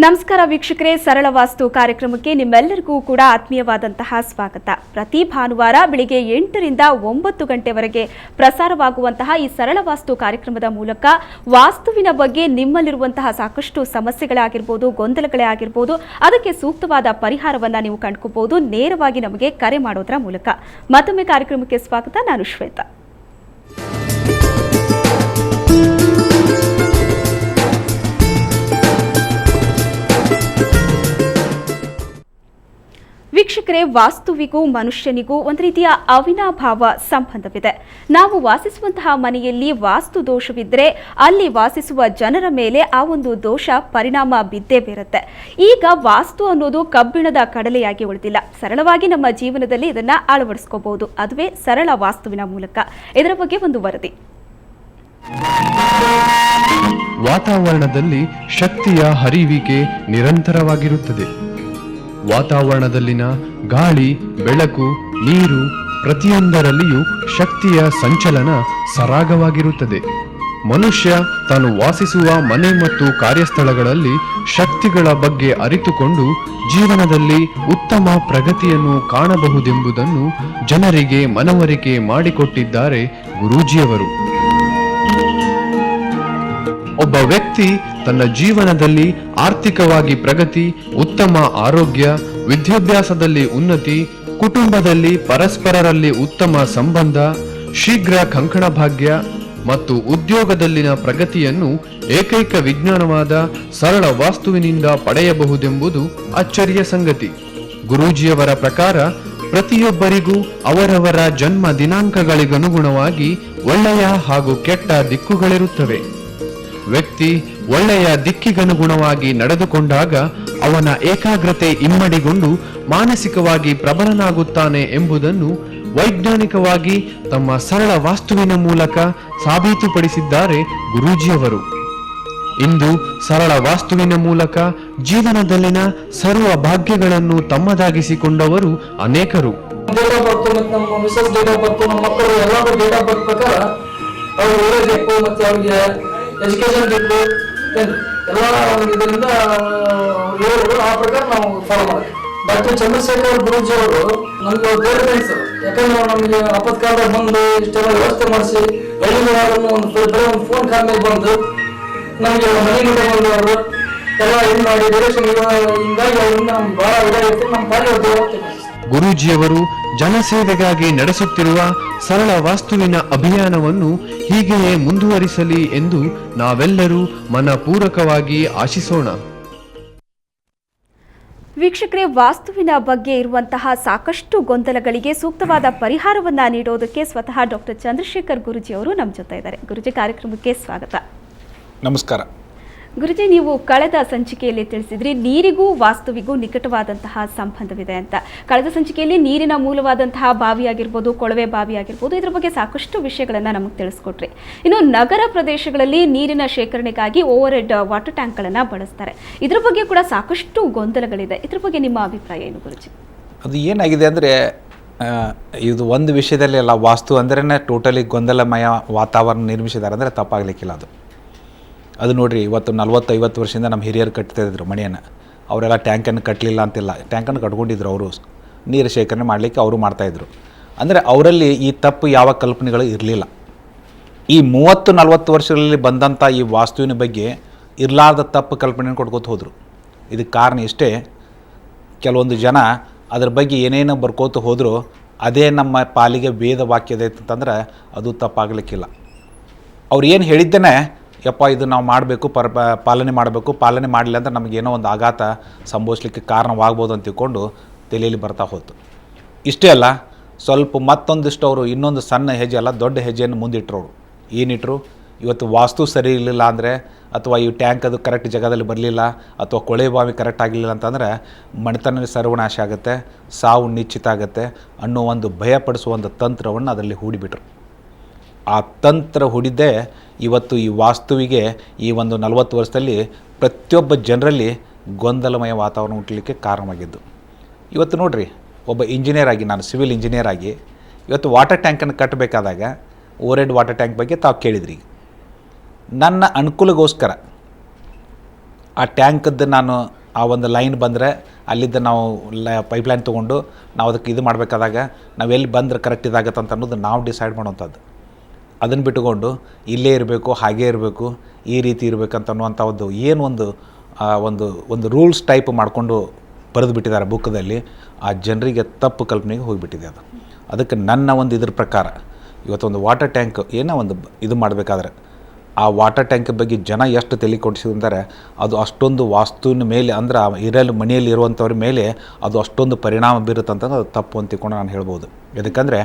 ನಮಸ್ಕಾರ ವೀಕ್ಷಕರೇ, ಸರಳ ವಾಸ್ತು ಕಾರ್ಯಕ್ರಮಕ್ಕೆ ನಿಮ್ಮೆಲ್ಲರಿಗೂ ಕೂಡ ಆತ್ಮೀಯವಾದಂತಹ ಸ್ವಾಗತ. ಪ್ರತಿ ಭಾನುವಾರ ಬೆಳಿಗ್ಗೆ 8 ರಿಂದ 9 ಗಂಟೆವರೆಗೆ ಪ್ರಸಾರವಾಗುವಂತಹ ಈ ಸರಳ ವಾಸ್ತು ಕಾರ್ಯಕ್ರಮದ ಮೂಲಕ ವಾಸ್ತುವಿನ ಬಗ್ಗೆ ನಿಮ್ಮಲ್ಲಿರುವಂತಹ ಸಾಕಷ್ಟು ಸಮಸ್ಯೆಗಳಾಗಿರ್ಬೋದು, ಗೊಂದಲಗಳೇ ಆಗಿರ್ಬೋದು, ಅದಕ್ಕೆ ಸೂಕ್ತವಾದ ಪರಿಹಾರವನ್ನು ನೀವು ಕಂಡುಕೋಬಹುದು ನೇರವಾಗಿ ನಮಗೆ ಕರೆ ಮಾಡೋದರ ಮೂಲಕ. ಮತ್ತೊಮ್ಮೆ ಕಾರ್ಯಕ್ರಮಕ್ಕೆ ಸ್ವಾಗತ. ನಾನು ಶ್ವೇತಾ. ವೀಕ್ಷಕರೇ, ವಾಸ್ತುವಿಗೂ ಮನುಷ್ಯನಿಗೂ ಒಂದು ರೀತಿಯ ಅವಿನಾಭಾವ ಸಂಬಂಧವಿದೆ. ನಾವು ವಾಸಿಸುವಂತಹ ಮನೆಯಲ್ಲಿ ವಾಸ್ತು ದೋಷವಿದ್ದರೆ ಅಲ್ಲಿ ವಾಸಿಸುವ ಜನರ ಮೇಲೆ ಆ ಒಂದು ದೋಷ ಪರಿಣಾಮ ಬಿದ್ದೇ ಬೀರುತ್ತೆ. ಈಗ ವಾಸ್ತು ಅನ್ನೋದು ಕಬ್ಬಿಣದ ಕಡಲೆಯಾಗಿ ಉಳಿದಿಲ್ಲ. ಸರಳವಾಗಿ ನಮ್ಮ ಜೀವನದಲ್ಲಿ ಇದನ್ನ ಅಳವಡಿಸ್ಕೋಬಹುದು. ಅದುವೇ ಸರಳ ವಾಸ್ತುವಿನ ಮೂಲಕ. ಇದರ ಬಗ್ಗೆ ಒಂದು ವರದಿ. ವಾತಾವರಣದಲ್ಲಿ ಶಕ್ತಿಯ ಹರಿವಿಕೆ ನಿರಂತರವಾಗಿರುತ್ತದೆ. ವಾತಾವರಣದಲ್ಲಿನ ಗಾಳಿ, ಬೆಳಕು, ನೀರು ಪ್ರತಿಯೊಂದರಲ್ಲಿಯೂ ಶಕ್ತಿಯ ಸಂಚಲನ ಸರಾಗವಾಗಿರುತ್ತದೆ. ಮನುಷ್ಯ ತಾನು ವಾಸಿಸುವ ಮನೆ ಮತ್ತು ಕಾರ್ಯಸ್ಥಳಗಳಲ್ಲಿ ಶಕ್ತಿಗಳ ಬಗ್ಗೆ ಅರಿತುಕೊಂಡು ಜೀವನದಲ್ಲಿ ಉತ್ತಮ ಪ್ರಗತಿಯನ್ನು ಕಾಣಬಹುದೆಂಬುದನ್ನು ಜನರಿಗೆ ಮನವರಿಕೆ ಮಾಡಿಕೊಟ್ಟಿದ್ದಾರೆ ಗುರೂಜಿಯವರು. ಒಬ್ಬ ವ್ಯಕ್ತಿ ತನ್ನ ಜೀವನದಲ್ಲಿ ಆರ್ಥಿಕವಾಗಿ ಪ್ರಗತಿ, ಉತ್ತಮ ಆರೋಗ್ಯ, ವಿದ್ಯಾಭ್ಯಾಸದಲ್ಲಿ ಉನ್ನತಿ, ಕುಟುಂಬದಲ್ಲಿ ಪರಸ್ಪರರಲ್ಲಿ ಉತ್ತಮ ಸಂಬಂಧ, ಶೀಘ್ರ ಕಂಕಣ ಭಾಗ್ಯ ಮತ್ತು ಉದ್ಯೋಗದಲ್ಲಿನ ಪ್ರಗತಿಯನ್ನು ಏಕೈಕ ವಿಜ್ಞಾನವಾದ ಸರಳ ವಾಸ್ತುವಿನಿಂದ ಪಡೆಯಬಹುದೆಂಬುದು ಅಚ್ಚರಿಯ ಸಂಗತಿ. ಗುರೂಜಿಯವರ ಪ್ರಕಾರ ಪ್ರತಿಯೊಬ್ಬರಿಗೂ ಅವರವರ ಜನ್ಮ ದಿನಾಂಕಗಳಿಗನುಗುಣವಾಗಿ ಒಳ್ಳೆಯ ಹಾಗೂ ಕೆಟ್ಟ ದಿಕ್ಕುಗಳಿರುತ್ತವೆ. ವ್ಯಕ್ತಿ ಒಳ್ಳೆಯ ದಿಕ್ಕಿಗನುಗುಣವಾಗಿ ನಡೆದುಕೊಂಡಾಗ ಅವನ ಏಕಾಗ್ರತೆ ಇಮ್ಮಡಿಗೊಂಡು ಮಾನಸಿಕವಾಗಿ ಪ್ರಬಲನಾಗುತ್ತಾನೆ ಎಂಬುದನ್ನು ವೈಜ್ಞಾನಿಕವಾಗಿ ತಮ್ಮ ಸರಳ ವಾಸ್ತುವಿನ ಮೂಲಕ ಸಾಬೀತುಪಡಿಸಿದ್ದಾರೆ ಗುರೂಜಿಯವರು. ಇಂದು ಸರಳ ವಾಸ್ತುವಿನ ಮೂಲಕ ಜೀವನದಲ್ಲಿನ ಸರ್ವ ಭಾಗ್ಯಗಳನ್ನು ತಮ್ಮದಾಗಿಸಿಕೊಂಡವರು ಅನೇಕರು. ಎಜುಕೇಶನ್ ಬೇಕು ಎಲ್ಲ ಇದರಿಂದ ಹೇಳೋರು ಆ ಪ್ರಕಾರ ನಾವು ಫಾಲೋ ಮಾಡ್ತೀವಿ. ಡಾಕ್ಟರ್ ಚಂದ್ರಶೇಖರ್ ಗುರೂಜಿ ಅವರು ನಮ್ಗೆ ದೇವ್ರ ಫ್ರೆಂಡ್ಸ್. ಯಾಕಂದ್ರೆ ನಮಗೆ ಅಪತ್ಕಾಲ ಬಂದು ಇಷ್ಟೆಲ್ಲ ವ್ಯವಸ್ಥೆ ಮಾಡಿಸಿ ಎಲ್ಲಿಂದ ಒಂದು ಫೋನ್ ಕಾಲ್ ಮೇಲೆ ಬಂದು ನಮಗೆ ಮನೆ ಮುಂದೆ ಬಂದು ಅವರು ಎಲ್ಲ ಇದು ಮಾಡಿ ಡೈರೆಕ್ಷನ್ ಹಿಂಗಾಗಿ ಅವ್ರನ್ನ ಬಹಳ ಇದಾಗಿತ್ತು. ನಮ್ಮ ಕಾರ್ಯ ಗುರೂಜಿಯವರು ಜನಸೇವೆಗಾಗಿ ನಡೆಸುತ್ತಿರುವ ಸರಳ ವಾಸ್ತುವಿನ ಅಭಿಯಾನವನ್ನು ಹೀಗೆಯೇ ಮುಂದುವರಿಸಲಿ ಎಂದು ನಾವೆಲ್ಲರೂ ಮನಪೂರ್ವಕವಾಗಿ ಆಶಿಸೋಣ. ವೀಕ್ಷಕರೇ, ವಾಸ್ತುವಿನ ಬಗ್ಗೆ ಇರುವಂತಹ ಸಾಕಷ್ಟು ಗೊಂದಲಗಳಿಗೆ ಸೂಕ್ತವಾದ ಪರಿಹಾರವನ್ನ ನೀಡೋದಕ್ಕೆ ಸ್ವತಃ ಡಾಕ್ಟರ್ ಚಂದ್ರಶೇಖರ್ ಗುರೂಜಿ ಅವರು ನಮ್ಮ ಜೊತೆ ಇದ್ದಾರೆ. ಗುರೂಜಿ, ಕಾರ್ಯಕ್ರಮಕ್ಕೆ ಸ್ವಾಗತ. ನಮಸ್ಕಾರ. ಗುರುಜಿ, ನೀವು ಕಳೆದ ಸಂಚಿಕೆಯಲ್ಲಿ ತಿಳಿಸಿದ್ರಿ ನೀರಿಗೂ ವಾಸ್ತುವಿಗೂ ನಿಕಟವಾದಂತಹ ಸಂಬಂಧವಿದೆ ಅಂತ. ಕಳೆದ ಸಂಚಿಕೆಯಲ್ಲಿ ನೀರಿನ ಮೂಲವಾದಂತಹ ಬಾವಿ ಆಗಿರ್ಬೋದು, ಕೊಳವೆ ಬಾವಿ ಆಗಿರ್ಬೋದು, ಇದ್ರ ಬಗ್ಗೆ ಸಾಕಷ್ಟು ವಿಷಯಗಳನ್ನು ನಮಗೆ ತಿಳಿಸ್ಕೊಟ್ರಿ. ಇನ್ನು ನಗರ ಪ್ರದೇಶಗಳಲ್ಲಿ ನೀರಿನ ಶೇಖರಣೆಗಾಗಿ ಓವರ್ ಹೆಡ್ ವಾಟರ್ ಟ್ಯಾಂಕ್ಗಳನ್ನು ಬಳಸ್ತಾರೆ. ಇದ್ರ ಬಗ್ಗೆ ಕೂಡ ಸಾಕಷ್ಟು ಗೊಂದಲಗಳಿದೆ. ಇದ್ರ ಬಗ್ಗೆ ನಿಮ್ಮ ಅಭಿಪ್ರಾಯ ಏನು ಗುರುಜಿ? ಅದು ಏನಾಗಿದೆ ಅಂದರೆ, ಇದು ಒಂದು ವಿಷಯದಲ್ಲಿ ಅಲ್ಲ, ವಾಸ್ತು ಅಂದ್ರೇ ಟೋಟಲಿ ಗೊಂದಲಮಯ ವಾತಾವರಣ ನಿರ್ಮಿಸಿದ್ದಾರೆ ಅಂದರೆ ತಪ್ಪಾಗಲಿಕ್ಕಿಲ್ಲ. ಅದು ನೋಡಿರಿ, ಇವತ್ತು 40-50 ವರ್ಷದಿಂದ ನಮ್ಮ ಹಿರಿಯರು ಕಟ್ತಾಯಿದ್ರು ಮನೆಯನ್ನು. ಅವರೆಲ್ಲ ಟ್ಯಾಂಕನ್ನು ಕಟ್ಟಲಿಲ್ಲ ಅಂತಿಲ್ಲ, ಟ್ಯಾಂಕನ್ನು ಕಟ್ಕೊಂಡಿದ್ರು. ಅವರು ನೀರು ಶೇಖರಣೆ ಮಾಡಲಿಕ್ಕೆ ಅವರು ಮಾಡ್ತಾಯಿದ್ರು. ಅಂದರೆ ಅವರಲ್ಲಿ ಈ ತಪ್ಪು ಯಾವ ಕಲ್ಪನೆಗಳು ಇರಲಿಲ್ಲ. ಈ 30-40 ವರ್ಷಗಳಲ್ಲಿ ಬಂದಂಥ ಈ ವಾಸ್ತುವಿನ ಬಗ್ಗೆ ಇರಲಾರ್ದ ತಪ್ಪು ಕಲ್ಪನೆಯನ್ನು ಕೊಟ್ಕೋತ ಹೋದರು. ಇದಕ್ಕೆ ಕಾರಣ ಇಷ್ಟೇ, ಕೆಲವೊಂದು ಜನ ಅದ್ರ ಬಗ್ಗೆ ಏನೇನೋ ಬರ್ಕೋತ ಹೋದರೂ ಅದೇ ನಮ್ಮ ಪಾಲಿಗೆ ವೇದ ವಾಕ್ಯದ ಅಂತಂದ್ರೆ ಅದು ತಪ್ಪಾಗಲಿಕ್ಕಿಲ್ಲ. ಅವ್ರು ಏನು ಹೇಳಿದ್ದೇನೆ, ಯಪ್ಪ ಇದು ನಾವು ಮಾಡಬೇಕು, ಪಾಲನೆ ಮಾಡಬೇಕು, ಪಾಲನೆ ಮಾಡಲಿಲ್ಲ ಅಂದರೆ ನಮಗೇನೋ ಒಂದು ಆಘಾತ ಸಂಭವಿಸ್ಲಿಕ್ಕೆ ಕಾರಣವಾಗ್ಬೋದು ಅಂತ ತಿಳ್ಕೊಂಡು ತಲೆಯಲ್ಲಿ ಬರ್ತಾ ಹೋಯ್ತು. ಇಷ್ಟೇ ಅಲ್ಲ, ಸ್ವಲ್ಪ ಮತ್ತೊಂದಿಷ್ಟು ಅವರು ಇನ್ನೊಂದು ಸಣ್ಣ ಹೆಜ್ಜೆ ಅಲ್ಲ, ದೊಡ್ಡ ಹೆಜ್ಜೆಯನ್ನು ಮುಂದಿಟ್ಟರು. ಅವರು ಏನಿಟ್ಟರು, ಇವತ್ತು ವಾಸ್ತು ಸರಿ ಇರಲಿಲ್ಲ ಅಂದರೆ, ಅಥವಾ ಈ ಟ್ಯಾಂಕ್ ಅದು ಕರೆಕ್ಟ್ ಜಾಗದಲ್ಲಿ ಬರಲಿಲ್ಲ, ಅಥವಾ ಕೊಳೆ ಬಾವಿ ಕರೆಕ್ಟ್ ಆಗಲಿಲ್ಲ ಅಂತಂದರೆ ಮನೆತನ ಸರ್ವನಾಶ ಆಗುತ್ತೆ, ಸಾವು ನಿಶ್ಚಿತ ಆಗುತ್ತೆ ಅನ್ನೋ ಒಂದು ಭಯಪಡಿಸುವಂಥ ತಂತ್ರವನ್ನು ಅದರಲ್ಲಿ ಹೂಡಿಬಿಟ್ರು. ಆ ತಂತ್ರ ಹೂಡಿದ್ದೇ ಇವತ್ತು ಈ ವಾಸ್ತುವಿಗೆ ಈ ಒಂದು 40 ವರ್ಷದಲ್ಲಿ ಪ್ರತಿಯೊಬ್ಬ ಜನರಲ್ಲಿ ಗೊಂದಲಮಯ ವಾತಾವರಣ ಹುಟ್ಟಲಿಕ್ಕೆ ಕಾರಣವಾಗಿದ್ದು. ಇವತ್ತು ನೋಡಿರಿ, ಒಬ್ಬ ಇಂಜಿನಿಯರ್ ಆಗಿ, ನಾನು ಸಿವಿಲ್ ಇಂಜಿನಿಯರ್ ಆಗಿ ಇವತ್ತು ವಾಟರ್ ಟ್ಯಾಂಕನ್ನು ಕಟ್ಟಬೇಕಾದಾಗ ಓವರ್ ಹೆಡ್ ವಾಟರ್ ಟ್ಯಾಂಕ್ ಬಗ್ಗೆ ತಾವು ಕೇಳಿದ್ರಿ. ನನ್ನ ಅನುಕೂಲಗೋಸ್ಕರ ಆ ಟ್ಯಾಂಕದ್ದು ನಾನು ಆ ಒಂದು ಲೈನ್ ಬಂದರೆ ಅಲ್ಲಿದ್ದ ನಾವು ಪೈಪ್ಲೈನ್ ತೊಗೊಂಡು ನಾವು ಅದಕ್ಕೆ ಇದು ಮಾಡಬೇಕಾದಾಗ ನಾವು ಎಲ್ಲಿ ಬಂದರೆ ಕರೆಕ್ಟ್ ಇದಾಗತ್ತೆ ಅಂತ ಅನ್ನೋದು ನಾವು ಡಿಸೈಡ್ ಮಾಡೋವಂಥದ್ದು. ಅದನ್ನು ಬಿಟ್ಟುಕೊಂಡು ಇಲ್ಲೇ ಇರಬೇಕು, ಹಾಗೇ ಇರಬೇಕು, ಈ ರೀತಿ ಇರಬೇಕಂತ ಅನ್ನುವಂಥ ಒಂದು ರೂಲ್ಸ್ ಟೈಪ್ ಮಾಡಿಕೊಂಡು ಬರೆದು ಬಿಟ್ಟಿದ್ದಾರೆ ಬುಕ್ಕದಲ್ಲಿ. ಆ ಜನರಿಗೆ ತಪ್ಪು ಕಲ್ಪನೆಗೆ ಹೋಗಿಬಿಟ್ಟಿದೆ ಅದು. ಅದಕ್ಕೆ ನನ್ನ ಒಂದು ಇದ್ರ ಪ್ರಕಾರ ಇವತ್ತೊಂದು ವಾಟರ್ ಟ್ಯಾಂಕ್ ಏನೋ ಒಂದು ಇದು ಮಾಡಬೇಕಾದ್ರೆ ಆ ವಾಟರ್ ಟ್ಯಾಂಕ್ ಬಗ್ಗೆ ಜನ ಎಷ್ಟು ತಲೆ ಕೊಡಿಸಿದ್ದಾರೆ, ಅದು ಅಷ್ಟೊಂದು ವಾಸ್ತುವಿನ ಮೇಲೆ ಅಂದ್ರೆ ಮನೆಯಲ್ಲಿ ಇರುವಂಥವ್ರ ಮೇಲೆ ಅದು ಅಷ್ಟೊಂದು ಪರಿಣಾಮ ಬೀರುತ್ತಂತಂದ್ರೆ ಅದು ತಪ್ಪು ಅಂತ ತಿಳ್ಕೊಂಡು ನಾನು ಹೇಳ್ಬೋದು. ಯಾಕಂದರೆ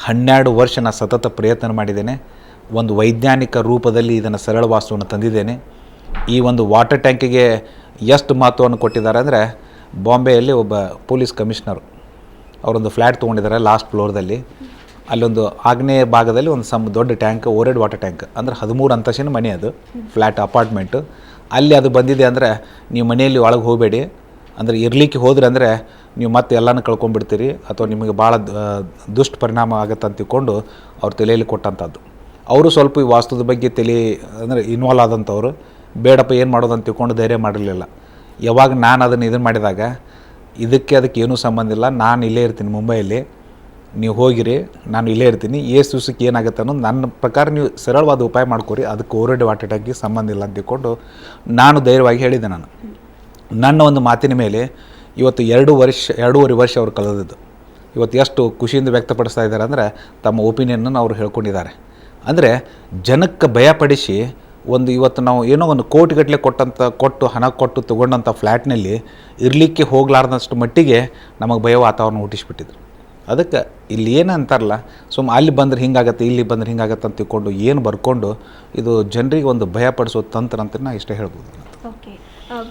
12 ವರ್ಷ ನಾನು ಸತತ ಪ್ರಯತ್ನ ಮಾಡಿದ್ದೇನೆ. ಒಂದು ವೈಜ್ಞಾನಿಕ ರೂಪದಲ್ಲಿ ಇದನ್ನು ಸರಳ ವಾಸ್ತುವನ್ನು ತಂದಿದ್ದೇನೆ. ಈ ಒಂದು ವಾಟರ್ ಟ್ಯಾಂಕಿಗೆ ಎಷ್ಟು ಮಹತ್ವವನ್ನು ಕೊಟ್ಟಿದ್ದಾರೆ ಅಂದರೆ, ಬಾಂಬೆಯಲ್ಲಿ ಒಬ್ಬ ಪೊಲೀಸ್ ಕಮಿಷನರು ಅವರೊಂದು ಫ್ಲ್ಯಾಟ್ ತೊಗೊಂಡಿದ್ದಾರೆ ಲಾಸ್ಟ್ ಫ್ಲೋರ್ದಲ್ಲಿ. ಅಲ್ಲೊಂದು ಆಗ್ನೇಯ ಭಾಗದಲ್ಲಿ ಒಂದು ದೊಡ್ಡ ಟ್ಯಾಂಕ್, ಓರೆಡ್ ವಾಟರ್ ಟ್ಯಾಂಕ್, ಅಂದರೆ 13 ಅಂತಸ್ತಿನ ಮನೆ, ಅದು ಫ್ಲ್ಯಾಟ್ ಅಪಾರ್ಟ್ಮೆಂಟು. ಅಲ್ಲಿ ಅದು ಬಂದಿದೆ ಅಂದರೆ ನೀವು ಮನೆಯಲ್ಲಿ ಒಳಗೆ ಹೋಗಬೇಡಿ, ಅಂದರೆ ಇರಲಿಕ್ಕೆ ಹೋದ್ರೆ ಅಂದರೆ ನೀವು ಮತ್ತೆ ಎಲ್ಲನೂ ಕಳ್ಕೊಂಡ್ಬಿಡ್ತೀರಿ ಅಥವಾ ನಿಮಗೆ ಭಾಳ ದುಷ್ಪರಿಣಾಮ ಆಗುತ್ತೆ ಅಂತ ತಿಳ್ಕೊಂಡು ಅವ್ರ ತಲೆಯಲ್ಲಿ ಕೊಟ್ಟಂಥದ್ದು. ಅವರು ಸ್ವಲ್ಪ ಈ ವಾಸ್ತುದ ಬಗ್ಗೆ ಅಂದರೆ ಇನ್ವಾಲ್ವ್ ಆದಂಥವ್ರು. ಬೇಡಪ್ಪ ಏನು ಮಾಡೋದು ಅಂತ ತಿಳ್ಕೊಂಡು ಧೈರ್ಯ ಮಾಡಿರಲಿಲ್ಲ. ಯಾವಾಗ ನಾನು ಅದನ್ನು ಇದನ್ನು ಮಾಡಿದಾಗ ಅದಕ್ಕೆ ಏನೂ ಸಂಬಂಧ ಇಲ್ಲ, ನಾನು ಇಲ್ಲೇ ಇರ್ತೀನಿ ಮುಂಬೈಯಲ್ಲಿ, ನೀವು ಹೋಗಿರಿ, ನಾನು ಇಲ್ಲೇ ಇರ್ತೀನಿ, ದಿವಸಕ್ಕೆ ಏನಾಗುತ್ತೆ ಅನ್ನೋದು ನನ್ನ ಪ್ರಕಾರ ನೀವು ಸರಳವಾದ ಉಪಾಯ ಮಾಡ್ಕೊರಿ, ಅದಕ್ಕೆ ಓರೆಡ್ ವಾಟರ್ ಟ್ಯಾಂಕಿಗೆ ಸಂಬಂಧ ಇಲ್ಲ ಅಂತ ತಿಳ್ಕೊಂಡು ನಾನು ಧೈರ್ಯವಾಗಿ ಹೇಳಿದ್ದೆ. ನನ್ನ ಒಂದು ಮಾತಿನ ಮೇಲೆ ಇವತ್ತು 2.5 ವರ್ಷ ಅವರು ಕಳೆದಿದ್ದು. ಇವತ್ತು ಎಷ್ಟು ಖುಷಿಯಿಂದ ವ್ಯಕ್ತಪಡಿಸ್ತಾ ಇದ್ದಾರೆ ಅಂದರೆ ತಮ್ಮ ಒಪಿನಿಯನ್ನನ್ನು ಅವರು ಹೇಳ್ಕೊಂಡಿದ್ದಾರೆ. ಅಂದರೆ ಜನಕ್ಕೆ ಭಯಪಡಿಸಿ ಇವತ್ತು ನಾವು ಏನೋ ಒಂದು ಕೋಟಿಗಟ್ಟಲೆ ಹಣ ಕೊಟ್ಟು ತೊಗೊಂಡಂಥ ಫ್ಲ್ಯಾಟ್ನಲ್ಲಿ ಇರಲಿಕ್ಕೆ ಹೋಗಲಾರ್ದಷ್ಟು ಮಟ್ಟಿಗೆ ನಮಗೆ ಭಯ ವಾತಾವರಣ ಹುಟ್ಟಿಸ್ಬಿಟ್ಟಿದ್ರು. ಅದಕ್ಕೆ ಇಲ್ಲಿ ಏನು ಅಂತಾರಲ್ಲ, ಅಲ್ಲಿ ಬಂದರೆ ಹಿಂಗಾಗತ್ತೆ, ಇಲ್ಲಿ ಬಂದರೆ ಹಿಂಗಾಗತ್ತೆ ಅಂತ ತಿಳ್ಕೊಂಡು ಏನು ಬರ್ಕೊಂಡು ಇದು ಜನರಿಗೆ ಒಂದು ಭಯಪಡಿಸೋ ತಂತ್ರ ಅಂತ ನಾನು ಇಷ್ಟೇ ಹೇಳ್ಬೋದು. ಓಕೆ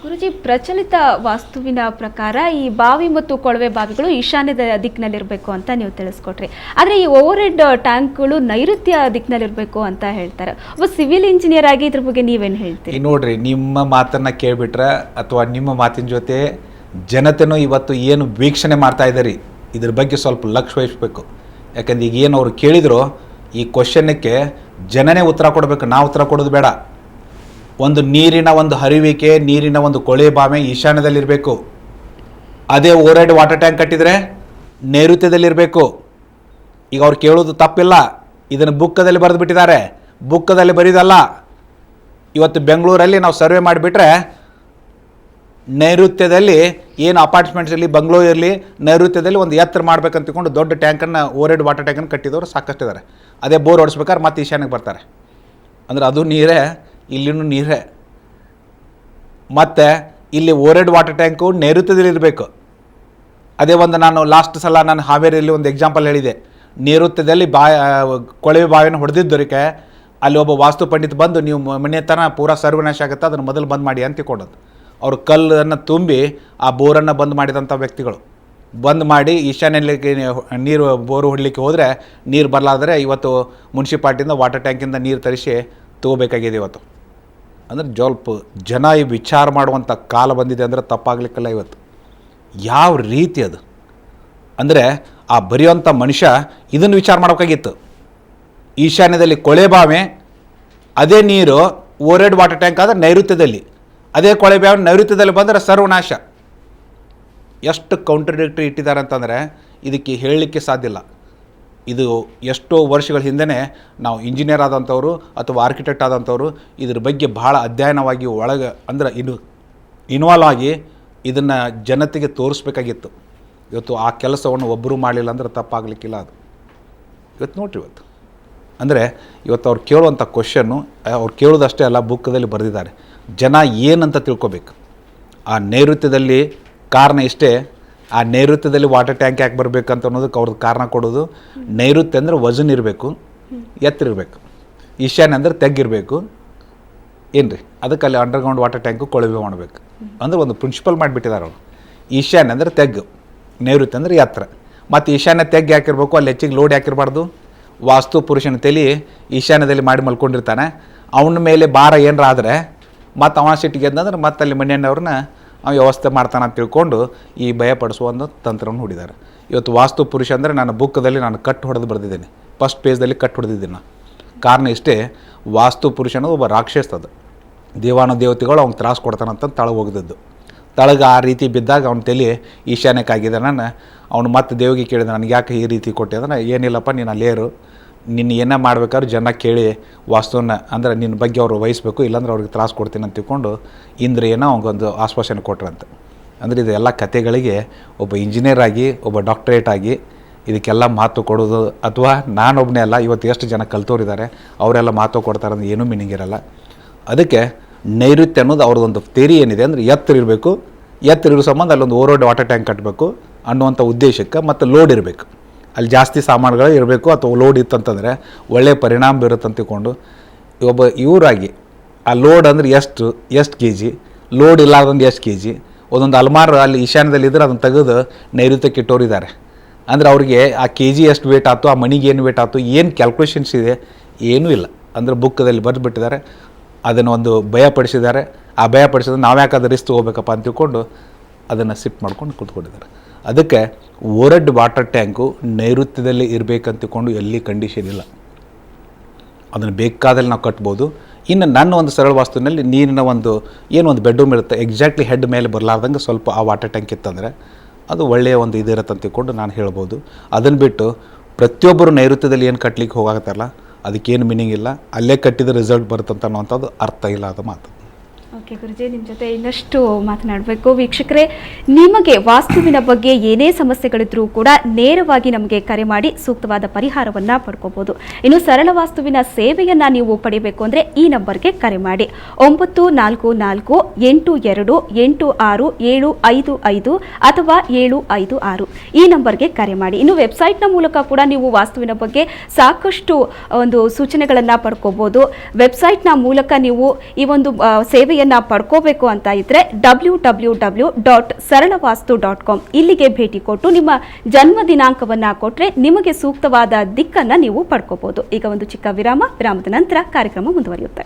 ಗುರುಜಿ, ಪ್ರಚಲಿತ ವಾಸ್ತುವಿನ ಪ್ರಕಾರ ಈ ಬಾವಿ ಮತ್ತು ಕೊಳವೆ ಬಾವಿಗಳು ಈಶಾನ್ಯದ ದಿಕ್ಕಿನಲ್ಲಿರಬೇಕು ಅಂತ ನೀವು ತಿಳಿಸ್ಕೊಟ್ರಿ. ಆದರೆ ಈ ಓವರ್ಹೆಡ್ ಟ್ಯಾಂಕ್ಗಳು ನೈಋತ್ಯ ದಿಕ್ಕಿನಲ್ಲಿರಬೇಕು ಅಂತ ಹೇಳ್ತಾರೆ. ಒಬ್ಬ ಸಿವಿಲ್ ಇಂಜಿನಿಯರ್ ಆಗಿ ಇದ್ರ ಬಗ್ಗೆ ನೀವೇನು ಹೇಳ್ತೀರಿ? ನೋಡ್ರಿ, ನಿಮ್ಮ ಮಾತನ್ನು ಕೇಳಿಬಿಟ್ರೆ ಅಥವಾ ನಿಮ್ಮ ಮಾತಿನ ಜೊತೆ ಜನತೆನೂ ಇವತ್ತು ಏನು ವೀಕ್ಷಣೆ ಮಾಡ್ತಾ ಇದ್ದಾರೆ ಇದ್ರ ಬಗ್ಗೆ ಸ್ವಲ್ಪ ಲಕ್ಷ್ಯ ವಹಿಸಬೇಕು. ಯಾಕಂದ್ರೆ ಈಗ ಏನು ಅವ್ರು ಕೇಳಿದ್ರು ಈ ಕ್ವಶನ್ನಕ್ಕೆ ಜನನೇ ಉತ್ತರ ಕೊಡಬೇಕು, ನಾವು ಉತ್ತರ ಕೊಡೋದು ಬೇಡ. ಒಂದು ನೀರಿನ ಒಂದು ಹರಿವಿಕೆ, ನೀರಿನ ಒಂದು ಕೊಳೆ ಬಾವಿ ಈಶಾನ್ಯದಲ್ಲಿರಬೇಕು. ಅದೇ ಓರೆಡ್ ವಾಟರ್ ಟ್ಯಾಂಕ್ ಕಟ್ಟಿದರೆ ನೈಋತ್ಯದಲ್ಲಿರಬೇಕು. ಈಗ ಅವ್ರು ಕೇಳೋದು ತಪ್ಪಿಲ್ಲ, ಇದನ್ನು ಬುಕ್ಕದಲ್ಲಿ ಬರೆದು ಬಿಟ್ಟಿದ್ದಾರೆ. ಬುಕ್ಕದಲ್ಲಿ ಬರೀದಲ್ಲ. ಇವತ್ತು ಬೆಂಗಳೂರಲ್ಲಿ ನಾವು ಸರ್ವೆ ಮಾಡಿಬಿಟ್ರೆ ನೈಋತ್ಯದಲ್ಲಿ ಏನು ಅಪಾರ್ಟ್ಮೆಂಟ್ಸ್ ಇರಲಿ, ಬಂಗ್ಲೋ ಇರಲಿ, ನೈಋತ್ಯದಲ್ಲಿ ಒಂದು ಎತ್ತರ ಮಾಡ್ಬೇಕಂತ ತಿಳ್ಕೊಂಡು ದೊಡ್ಡ ಟ್ಯಾಂಕನ್ನು, ಓರೆಡ್ ವಾಟರ್ ಟ್ಯಾಂಕನ್ನು ಕಟ್ಟಿದವರು ಸಾಕಷ್ಟಿದ್ದಾರೆ. ಅದೇ ಬೋರ್ ಹೊಡಿಸ್ಬೇಕಾದ್ರೆ ಮತ್ತೆ ಈಶಾನ್ಯಕ್ಕೆ ಬರ್ತಾರೆ. ಅಂದರೆ ಅದು ನೀರೇ, ಇಲ್ಲಿನೂ ನೀರೇ. ಮತ್ತು ಇಲ್ಲಿ ಓರೆಡ್ ವಾಟರ್ ಟ್ಯಾಂಕು ನೈಋತ್ಯದಲ್ಲಿ ಇರಬೇಕು. ಅದೇ ನಾನು ಲಾಸ್ಟ್ ಸಲ ನಾನು ಹಾವೇರಿಯಲ್ಲಿ ಒಂದು ಎಕ್ಸಾಂಪಲ್ ಹೇಳಿದೆ. ನೈಋತ್ಯದಲ್ಲಿ ಕೊಳವೆ ಬಾವಿಯನ್ನು ಹೊಡೆದಿದ್ದರಿಗೆ ಅಲ್ಲಿ ಒಬ್ಬ ವಾಸ್ತು ಪಂಡಿತ್ ಬಂದು ನೀವು ಮನೆ ತನ ಪೂರಾ ಸರ್ವನಾಶ ಆಗುತ್ತೆ, ಅದನ್ನು ಮೊದಲು ಬಂದ್ ಮಾಡಿ ಅಂತ ತಿಳ್ಕೊಂಡದ್ದು. ಅವರು ಕಲ್ಲನ್ನು ತುಂಬಿ ಆ ಬೋರನ್ನು ಬಂದ್ ಮಾಡಿದಂಥ ವ್ಯಕ್ತಿಗಳು ಬಂದ್ ಮಾಡಿ ಈಶಾನ್ಯಕ್ಕೆ ನೀರು ಬೋರು ಹೊಡಲಿಕ್ಕೆ ಹೋದರೆ ನೀರು ಬರಲಾದರೆ ಇವತ್ತು ಮುನ್ಸಿಪಾಲ್ಟಿಯಿಂದ ವಾಟರ್ ಟ್ಯಾಂಕಿಂದ ನೀರು ತರಿಸಿ ತಗೋಬೇಕಾಗಿದೆ ಇವತ್ತು. ಅಂದರೆ ಜನ ಈ ವಿಚಾರ ಮಾಡುವಂಥ ಕಾಲ ಬಂದಿದೆ ಅಂದರೆ ತಪ್ಪಾಗಲಿಕ್ಕಿಲ್ಲ ಇವತ್ತು. ಯಾವ ರೀತಿ ಅದು ಅಂದರೆ ಆ ಬರೆಯುವಂಥ ಮನುಷ್ಯ ಇದನ್ನು ವಿಚಾರ ಮಾಡಬೇಕಾಗಿತ್ತು. ಈಶಾನ್ಯದಲ್ಲಿ ಕೊಳೆ ಬಾವಿ, ಅದೇ ನೀರು ಓರೆಡ್ ವಾಟರ್ ಟ್ಯಾಂಕ್ ಆದರೆ ನೈಋತ್ಯದಲ್ಲಿ, ಅದೇ ಕೊಳೆ ಬಾವಿ ನೈಋತ್ಯದಲ್ಲಿ ಬಂದರೆ ಸರ್ವನಾಶ. ಎಷ್ಟು ಕೌಂಟ್ರಡಿಕ್ಟರಿ ಇಟ್ಟಿದ್ದಾರೆ ಅಂತಂದರೆ ಇದಕ್ಕೆ ಹೇಳಲಿಕ್ಕೆ ಸಾಧ್ಯ ಇಲ್ಲ. ಇದು ಎಷ್ಟೋ ವರ್ಷಗಳ ಹಿಂದೆ ನಾವು ಇಂಜಿನಿಯರ್ ಆದಂಥವರು ಅಥವಾ ಆರ್ಕಿಟೆಕ್ಟ್ ಆದಂಥವರು ಇದ್ರ ಬಗ್ಗೆ ಭಾಳ ಅಧ್ಯಯನವಾಗಿ ಅಂದರೆ ಇನ್ವಾಲ್ವ್ ಆಗಿ ಇದನ್ನು ಜನತೆಗೆ ತೋರಿಸ್ಬೇಕಾಗಿತ್ತು. ಇವತ್ತು ಆ ಕೆಲಸವನ್ನು ಒಬ್ಬರು ಮಾಡಲಿಲ್ಲ ಅಂದರೆ ತಪ್ಪಾಗಲಿಕ್ಕಿಲ್ಲ. ಅದು ಇವತ್ತು ನೋಡ್ರಿ, ಇವತ್ತು ಅಂದರೆ ಇವತ್ತು ಅವ್ರು ಕೇಳುವಂಥ ಕ್ವಶನ್ನು ಅವ್ರು ಕೇಳೋದಷ್ಟೇ ಅಲ್ಲ, ಬುಕ್ಕದಲ್ಲಿ ಬರೆದಿದ್ದಾರೆ. ಜನ ಏನಂತ ತಿಳ್ಕೊಬೇಕು. ಆ ನೈಋತ್ಯದಲ್ಲಿ ಕಾರಣ ಇಷ್ಟೇ, ಆ ನೈಋತ್ಯದಲ್ಲಿ ವಾಟರ್ ಟ್ಯಾಂಕ್ ಯಾಕೆ ಬರಬೇಕಂತ ಅನ್ನೋದಕ್ಕೆ ಅವ್ರದ್ದು ಕಾರಣ ಕೊಡೋದು. ನೈಋತ್ಯ ಅಂದರೆ ವಜನ್ ಇರಬೇಕು, ಎತ್ತರಿರಬೇಕು. ಈಶಾನ್ಯ ಅಂದರೆ ತೆಗ್ಗಿರಬೇಕು. ಏನು ರೀ, ಅದಕ್ಕೆ ಅಲ್ಲಿ ಅಂಡರ್ಗ್ರೌಂಡ್ ವಾಟರ್ ಟ್ಯಾಂಕು ಕೊಳವೆ ಮಾಡಬೇಕು ಅಂದರೆ ಒಂದು ಪ್ರಿನ್ಸಿಪಲ್ ಮಾಡಿಬಿಟ್ಟಿದ್ದಾರೆ ಅವರು. ಈಶಾನ್ಯ ಅಂದರೆ ತೆಗ್ಗು, ನೈಋತ್ಯ ಅಂದರೆ ಎತ್ತರ. ಮತ್ತು ಈಶಾನ್ಯ ತೆಗ್ಗು ಯಾಕಿರಬೇಕು, ಅಲ್ಲಿ ಹೆಚ್ಚಿಗೆ ಲೋಡ್ ಯಾಕಿರಬಾರ್ದು. ವಾಸ್ತು ಪುರುಷನ ತಲೆ ಈಶಾನ್ಯದಲ್ಲಿ ಮಾಡಿ ಮಲ್ಕೊಂಡಿರ್ತಾನೆ, ಅವನ ಮೇಲೆ ಭಾರ ಏನರ ಆದರೆ ಮತ್ತು ಅವನ ಸಿಟ್ಟಿಗೆ ಅಂದ್ರೆ ಮತ್ತೆ ಅಲ್ಲಿ ಮನೆಯವ್ರನ್ನ ವ್ಯವಸ್ಥೆ ಮಾಡ್ತಾನೆ ಅಂತ ತಿಳ್ಕೊಂಡು ಈ ಭಯಪಡಿಸುವ ಒಂದು ತಂತ್ರವನ್ನು ಹೂಡಿದ್ದಾರೆ. ಇವತ್ತು ವಾಸ್ತು ಪುರುಷ ಅಂದರೆ ನನ್ನ ಬುಕ್ಕದಲ್ಲಿ ನಾನು ಕಟ್ ಹೊಡೆದು ಬರೆದಿದ್ದೇನೆ, ಫಸ್ಟ್ ಪೇಜ್ದಲ್ಲಿ ಕಟ್ ಹೊಡೆದಿದ್ದೀನಿ ನಾನು. ಕಾರಣ ಇಷ್ಟೇ, ವಾಸ್ತು ಪುರುಷ ಅನ್ನೋದು ಒಬ್ಬ ರಾಕ್ಷಸ. ಅದು ದೇವಾನು ದೇವತೆಗಳು ಅವ್ನು ತ್ರಾಸು ಕೊಡ್ತಾನಂತ ತಳ ಹೋಗಿದ್ದು. ತಳಗ ಆ ರೀತಿ ಬಿದ್ದಾಗ ಅವ್ನ ತಲೆ ಈಶಾನ್ಯಕ್ಕಾಗಿದೆ. ಅವನು ಮತ್ತೆ ದೇವಿಗೆ ಕೇಳಿದ, ನನಗೆ ಯಾಕೆ ಈ ರೀತಿ ಕೊಟ್ಟೆ ಅಂದ್ರೆ, ಏನಿಲ್ಲಪ್ಪ ನೀನು ಅಲ್ಲೇರು, ನಿನ್ನ ಏನೇ ಮಾಡ್ಬೇಕಾದ್ರೆ ಜನ ಕೇಳಿ ವಾಸ್ತುವನ್ನ ಅಂದರೆ ನಿನ್ನ ಬಗ್ಗೆ ಅವರು ವಹಿಸ್ಬೇಕು, ಇಲ್ಲಾಂದ್ರೆ ಅವ್ರಿಗೆ ತ್ರಾಸು ಕೊಡ್ತೀನಿ ಅಂತ ತಿಳ್ಕೊಂಡು ಇಂದ್ರ ಏನೋ ಅವ್ಗೊಂದು ಆಶ್ವಾಸನೆ ಕೊಟ್ರಂತೆ. ಅಂದರೆ ಇದೆಲ್ಲ ಕಥೆಗಳಿಗೆ ಒಬ್ಬ ಇಂಜಿನಿಯರ್ ಆಗಿ, ಒಬ್ಬ ಡಾಕ್ಟರೇಟ್ ಆಗಿ ಇದಕ್ಕೆಲ್ಲ ಮಾತು ಕೊಡೋದು, ಅಥವಾ ನಾನೊಬ್ಬನೇ ಅಲ್ಲ, ಇವತ್ತು ಎಷ್ಟು ಜನ ಕಲ್ತೋರಿದ್ದಾರೆ ಅವರೆಲ್ಲ ಮಾತು ಕೊಡ್ತಾರೆ ಅಂದ್ರೆ ಏನೂ ಮೀನಿಂಗ್ ಇರಲ್ಲ. ಅದಕ್ಕೆ ನೈಋತ್ಯ ಅನ್ನೋದು ಅವ್ರದ್ದೊಂದು ಥೇರಿ ಏನಿದೆ ಅಂದರೆ, ಎತ್ತರ ಇರಬೇಕು, ಎತ್ತರ ಇರೋ ಸಂಬಂಧ ಅಲ್ಲೊಂದು ಓವರೋಡ್ ವಾಟರ್ ಟ್ಯಾಂಕ್ ಕಟ್ಟಬೇಕು ಅನ್ನುವಂಥ ಉದ್ದೇಶಕ್ಕೆ, ಮತ್ತು ಲೋಡ್ ಇರಬೇಕು, ಅಲ್ಲಿ ಜಾಸ್ತಿ ಸಾಮಾನುಗಳು ಇರಬೇಕು, ಅಥವಾ ಲೋಡ್ ಇತ್ತಂತಂದರೆ ಒಳ್ಳೆಯ ಪರಿಣಾಮ ಬೀರುತ್ತೆ ತಿಳ್ಕೊಂಡು ಒಬ್ಬ ಇವರಾಗಿ ಆ ಲೋಡ್ ಅಂದರೆ ಎಷ್ಟು ಕೆ ಜಿ, ಲೋಡ್ ಇಲ್ಲಾರ್ದಂದು ಎಷ್ಟು ಕೆ ಜಿ, ಒಂದೊಂದು ಅಲ್ಮಾರು ಅಲ್ಲಿ ಈಶಾನ್ಯದಲ್ಲಿದ್ದರೆ ಅದನ್ನು ತೆಗೆದು ನೈಋತ್ಯಕ್ಕೆ ಇಟ್ಟೋರಿದ್ದಾರೆ. ಅಂದರೆ ಅವ್ರಿಗೆ ಆ ಕೆ ಜಿ ಎಷ್ಟು ವೇಟ್ ಆಯ್ತು, ಆ ಮನಿಗೆ ಏನು ವೇಟ್ ಆಯ್ತು, ಏನು ಕ್ಯಾಲ್ಕುಲೇಷನ್ಸ್ ಇದೆ ಏನೂ ಇಲ್ಲ. ಅಂದರೆ ಬುಕ್ಕದಲ್ಲಿ ಬರೆದುಬಿಟ್ಟಿದ್ದಾರೆ, ಅದನ್ನು ಒಂದು ಭಯಪಡಿಸಿದ್ದಾರೆ. ಆ ಭಯಪಡಿಸಿದ್ರೆ ನಾವು ಯಾಕೆ ಅದು ರಿಸ್ಕ್ ತೊಗೋಬೇಕಪ್ಪ ಅಂತ ತಿಳ್ಕೊಂಡು ಅದನ್ನು ಸಿಟ್ ಮಾಡ್ಕೊಂಡು ಕೂತ್ಕೊಂಡಿದ್ದಾರೆ. ಅದಕ್ಕೆ ಓರಡ್ ವಾಟರ್ ಟ್ಯಾಂಕು ನೈಋತ್ಯದಲ್ಲಿ ಇರಬೇಕಂತ ತಿಳ್ಕೊಂಡು ಎಲ್ಲಿ ಕಂಡೀಷನ್ ಇಲ್ಲ, ಅದನ್ನು ಬೇಕಾದಲ್ಲಿ ನಾವು ಕಟ್ಬೋದು. ಇನ್ನು ನನ್ನ ಒಂದು ಸರಳ ವಾಸ್ತುವಿನಲ್ಲಿ ನೀರಿನ ಒಂದು ಏನೊಂದು ಬೆಡ್ರೂಮ್ ಇರುತ್ತೆ, ಎಕ್ಸಾಕ್ಟ್ಲಿ ಹೆಡ್ ಮೇಲೆ ಬರಲಾರ್ದಂಗೆ ಸ್ವಲ್ಪ ಆ ವಾಟರ್ ಟ್ಯಾಂಕ್ ಇತ್ತಂದರೆ ಅದು ಒಳ್ಳೆಯ ಒಂದು ಇದಿರುತ್ತೆ ಅಂತ ತಿಳ್ಕೊಂಡು ನಾನು ಹೇಳ್ಬೋದು. ಅದನ್ನು ಬಿಟ್ಟು ಪ್ರತಿಯೊಬ್ಬರು ನೈಋತ್ಯದಲ್ಲಿ ಏನು ಕಟ್ಲಿಕ್ಕೆ ಹೋಗಾಕತ್ತಾರಲ್ಲ ಅದಕ್ಕೇನು ಮೀನಿಂಗ್ ಇಲ್ಲ, ಅಲ್ಲೇ ಕಟ್ಟಿದ ರಿಸಲ್ಟ್ ಬರುತ್ತಂತ ಅನ್ನೋವಂಥದ್ದು ಅರ್ಥ ಇಲ್ಲ ಅದು ಮಾತು. ಓಕೆ ಗುರುಜಿ, ನಿಮ್ಮ ಜೊತೆ ಇನ್ನಷ್ಟು ಮಾತನಾಡಬೇಕು. ವೀಕ್ಷಕರೇ, ನಿಮಗೆ ವಾಸ್ತುವಿನ ಬಗ್ಗೆ ಏನೇ ಸಮಸ್ಯೆಗಳಿದ್ರೂ ಕೂಡ ನೇರವಾಗಿ ನಮಗೆ ಕರೆ ಮಾಡಿ ಸೂಕ್ತವಾದ ಪರಿಹಾರವನ್ನು ಪಡ್ಕೋಬೋದು. ಇನ್ನು ಸರಳ ವಾಸ್ತುವಿನ ಸೇವೆಯನ್ನು ನೀವು ಪಡಿಬೇಕು ಅಂದರೆ ಈ ನಂಬರ್ಗೆ ಕರೆ ಮಾಡಿ 9448286755 ಅಥವಾ 756 ಈ ನಂಬರ್ಗೆ ಕರೆ ಮಾಡಿ. ಇನ್ನು ವೆಬ್ಸೈಟ್ನ ಮೂಲಕ ಕೂಡ ನೀವು ವಾಸ್ತುವಿನ ಬಗ್ಗೆ ಸಾಕಷ್ಟು ಒಂದು ಸೂಚನೆಗಳನ್ನು ಪಡ್ಕೋಬೋದು. ವೆಬ್ಸೈಟ್ನ ಮೂಲಕ ನೀವು ಈ ಒಂದು ಸೇವೆಯನ್ನು ಪಡ್ಕೋಬೇಕು ಅಂತ ಇದ್ರೆ www.saralavastu.com ಇಲ್ಲಿಗೆ ಭೇಟಿ ಕೊಟ್ಟು ನಿಮ್ಮ ಜನ್ಮ ದಿನಾಂಕವನ್ನ ಕೊಟ್ರೆ ನಿಮಗೆ ಸೂಕ್ತವಾದ ದಿಕ್ಕನ್ನ ನೀವು ಪಡ್ಕೋಬಹುದು. ಈಗ ಒಂದು ಚಿಕ್ಕ ವಿರಾಮದ ನಂತರ ಕಾರ್ಯಕ್ರಮ ಮುಂದುವರಿಯುತ್ತೆ.